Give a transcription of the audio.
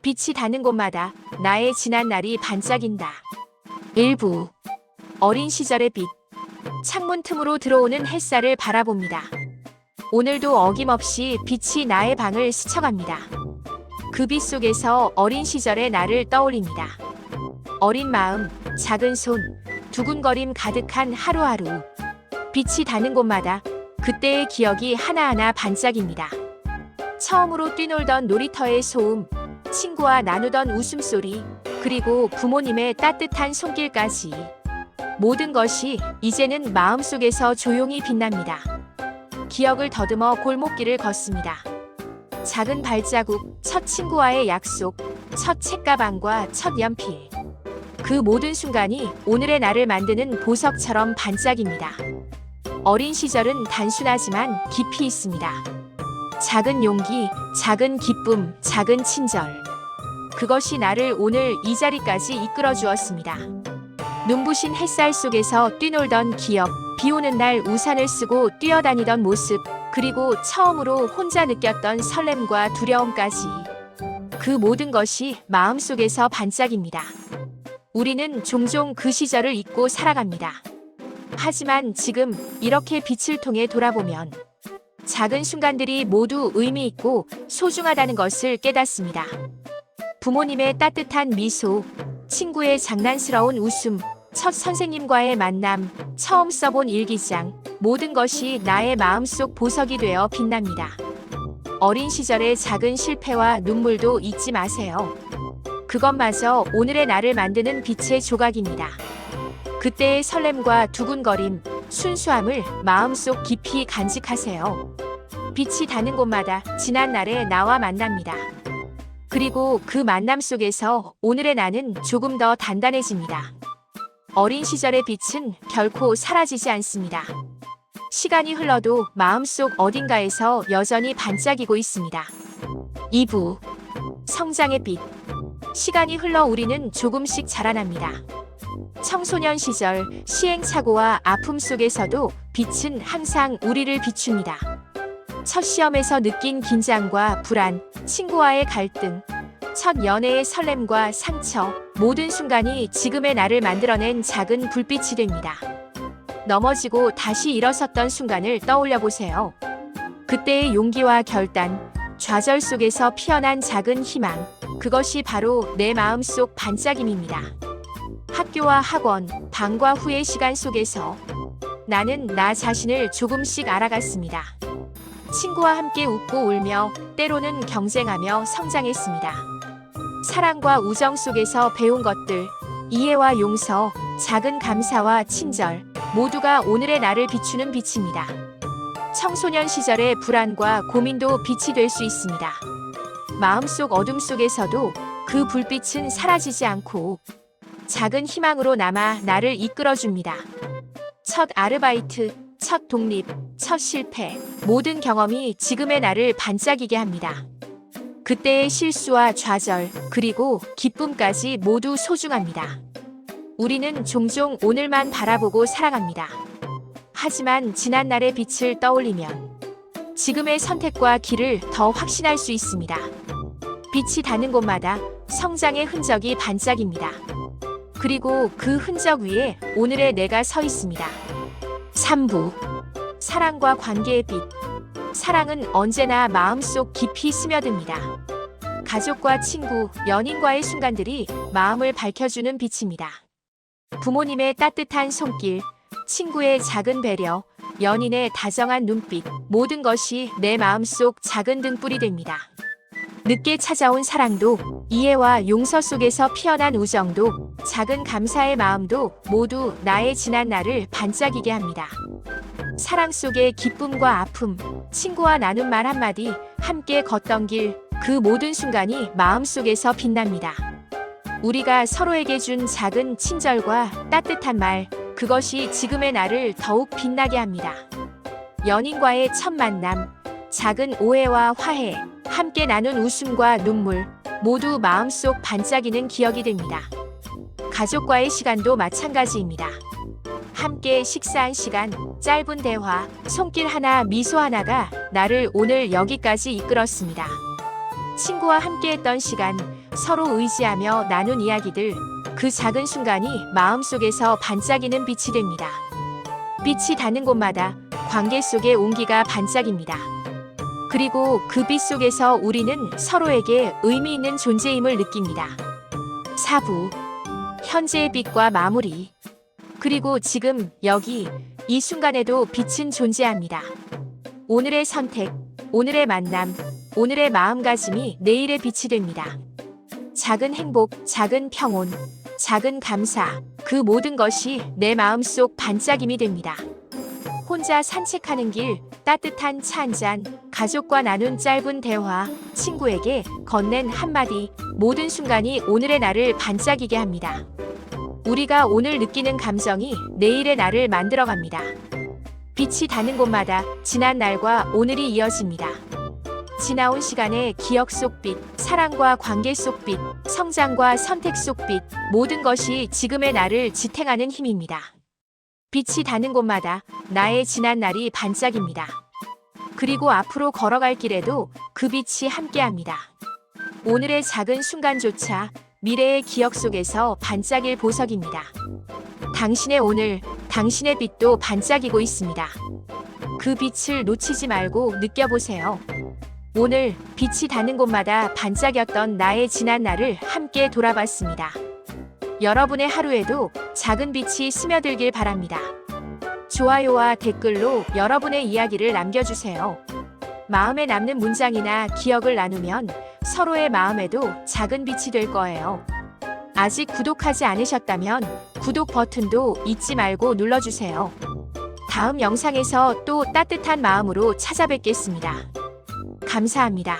빛이 닿는 곳마다 나의 지난 날이 반짝인다. 일부 어린 시절의 빛. 창문 틈으로 들어오는 햇살을 바라봅니다. 오늘도 어김없이 빛이 나의 방을 스쳐갑니다. 그 빛 속에서 어린 시절의 나를 떠올립니다. 어린 마음, 작은 손, 두근거림 가득한 하루하루. 빛이 닿는 곳마다 그때의 기억이 하나하나 반짝입니다. 처음으로 뛰놀던 놀이터의 소음, 친구와 나누던 웃음소리, 그리고 부모님의 따뜻한 손길까지. 모든 것이 이제는 마음속에서 조용히 빛납니다. 기억을 더듬어 골목길을 걷습니다. 작은 발자국, 첫 친구와의 약속, 첫 책가방과 첫 연필. 그 모든 순간이 오늘의 나를 만드는 보석처럼 반짝입니다. 어린 시절은 단순하지만 깊이 있습니다. 작은 용기, 작은 기쁨, 작은 친절. 그것이 나를 오늘 이 자리까지 이끌어 주었습니다. 눈부신 햇살 속에서 뛰놀던 기억, 비 오는 날 우산을 쓰고 뛰어다니던 모습, 그리고 처음으로 혼자 느꼈던 설렘과 두려움까지. 그 모든 것이 마음속에서 반짝입니다. 우리는 종종 그 시절을 잊고 살아갑니다. 하지만 지금 이렇게 빛을 통해 돌아보면 작은 순간들이 모두 의미 있고 소중하다는 것을 깨닫습니다. 부모님의 따뜻한 미소, 친구의 장난스러운 웃음, 첫 선생님과의 만남, 처음 써본 일기장, 모든 것이 나의 마음속 보석이 되어 빛납니다. 어린 시절의 작은 실패와 눈물도 잊지 마세요. 그것마저 오늘의 나를 만드는 빛의 조각입니다. 그때의 설렘과 두근거림, 순수함을 마음속 깊이 간직하세요. 빛이 닿는 곳마다 지난 날의 나와 만납니다. 그리고 그 만남 속에서 오늘의 나는 조금 더 단단해집니다. 어린 시절의 빛은 결코 사라지지 않습니다. 시간이 흘러도 마음속 어딘가에서 여전히 반짝이고 있습니다. 2부 성장의 빛. 시간이 흘러 우리는 조금씩 자라납니다. 청소년 시절 시행착오와 아픔 속에서도 빛은 항상 우리를 비춥니다. 첫 시험에서 느낀 긴장과 불안, 친구와의 갈등, 첫 연애의 설렘과 상처, 모든 순간이 지금의 나를 만들어낸 작은 불빛이 됩니다. 넘어지고 다시 일어섰던 순간을 떠올려 보세요. 그때의 용기와 결단, 좌절 속에서 피어난 작은 희망, 그것이 바로 내 마음속 반짝임입니다. 학교와 학원, 방과 후의 시간 속에서 나는 나 자신을 조금씩 알아갔습니다. 친구와 함께 웃고 울며 때로는 경쟁하며 성장했습니다. 사랑과 우정 속에서 배운 것들, 이해와 용서, 작은 감사와 친절, 모두가 오늘의 나를 비추는 빛입니다. 청소년 시절의 불안과 고민도 빛이 될 수 있습니다. 마음속 어둠 속에서도 그 불빛은 사라지지 않고 작은 희망으로 남아 나를 이끌어줍니다. 첫 아르바이트, 첫 독립, 첫 실패, 모든 경험이 지금의 나를 반짝이게 합니다. 그때의 실수와 좌절, 그리고 기쁨까지 모두 소중합니다. 우리는 종종 오늘만 바라보고 살아갑니다. 하지만 지난날의 빛을 떠올리면 지금의 선택과 길을 더 확신할 수 있습니다. 빛이 닿는 곳마다 성장의 흔적이 반짝입니다. 그리고 그 흔적 위에 오늘의 내가 서 있습니다. 3부 사랑과 관계의 빛. 사랑은 언제나 마음속 깊이 스며듭니다. 가족과 친구, 연인과의 순간들이 마음을 밝혀주는 빛입니다. 부모님의 따뜻한 손길, 친구의 작은 배려, 연인의 다정한 눈빛, 모든 것이 내 마음속 작은 등불이 됩니다. 늦게 찾아온 사랑도, 이해와 용서 속에서 피어난 우정도, 작은 감사의 마음도 모두 나의 지난 날을 반짝이게 합니다. 사랑 속의 기쁨과 아픔, 친구와 나눈 말 한마디, 함께 걷던 길, 그 모든 순간이 마음속에서 빛납니다. 우리가 서로에게 준 작은 친절과 따뜻한 말, 그것이 지금의 나를 더욱 빛나게 합니다. 연인과의 첫 만남, 작은 오해와 화해, 함께 나눈 웃음과 눈물, 모두 마음속 반짝이는 기억이 됩니다. 가족과의 시간도 마찬가지입니다. 함께 식사한 시간, 짧은 대화, 손길 하나, 미소 하나가 나를 오늘 여기까지 이끌었습니다. 친구와 함께했던 시간, 서로 의지하며 나눈 이야기들, 그 작은 순간이 마음속에서 반짝이는 빛이 됩니다. 빛이 닿는 곳마다 관계 속의 온기가 반짝입니다. 그리고 그 빛 속에서 우리는 서로에게 의미 있는 존재임을 느낍니다. 4부. 현재의 빛과 마무리. 그리고 지금, 여기, 이 순간에도 빛은 존재합니다. 오늘의 선택, 오늘의 만남, 오늘의 마음가짐이 내일의 빛이 됩니다. 작은 행복, 작은 평온, 작은 감사, 그 모든 것이 내 마음속 반짝임이 됩니다. 혼자 산책하는 길, 따뜻한 차 한 잔, 가족과 나눈 짧은 대화, 친구에게 건넨 한마디, 모든 순간이 오늘의 나를 반짝이게 합니다. 우리가 오늘 느끼는 감정이 내일의 나를 만들어갑니다. 빛이 닿는 곳마다 지난 날과 오늘이 이어집니다. 지나온 시간의 기억 속 빛, 사랑과 관계 속 빛, 성장과 선택 속 빛, 모든 것이 지금의 나를 지탱하는 힘입니다. 빛이 닿는 곳마다 나의 지난 날이 반짝입니다. 그리고 앞으로 걸어갈 길에도 그 빛이 함께합니다. 오늘의 작은 순간조차 미래의 기억 속에서 반짝일 보석입니다. 당신의 오늘, 당신의 빛도 반짝이고 있습니다. 그 빛을 놓치지 말고 느껴보세요. 오늘 빛이 닿는 곳마다 반짝였던 나의 지난 날을 함께 돌아봤습니다. 여러분의 하루에도 작은 빛이 스며들길 바랍니다. 좋아요와 댓글로 여러분의 이야기를 남겨주세요. 마음에 남는 문장이나 기억을 나누면 서로의 마음에도 작은 빛이 될 거예요. 아직 구독하지 않으셨다면 구독 버튼도 잊지 말고 눌러주세요. 다음 영상에서 또 따뜻한 마음으로 찾아뵙겠습니다. 감사합니다.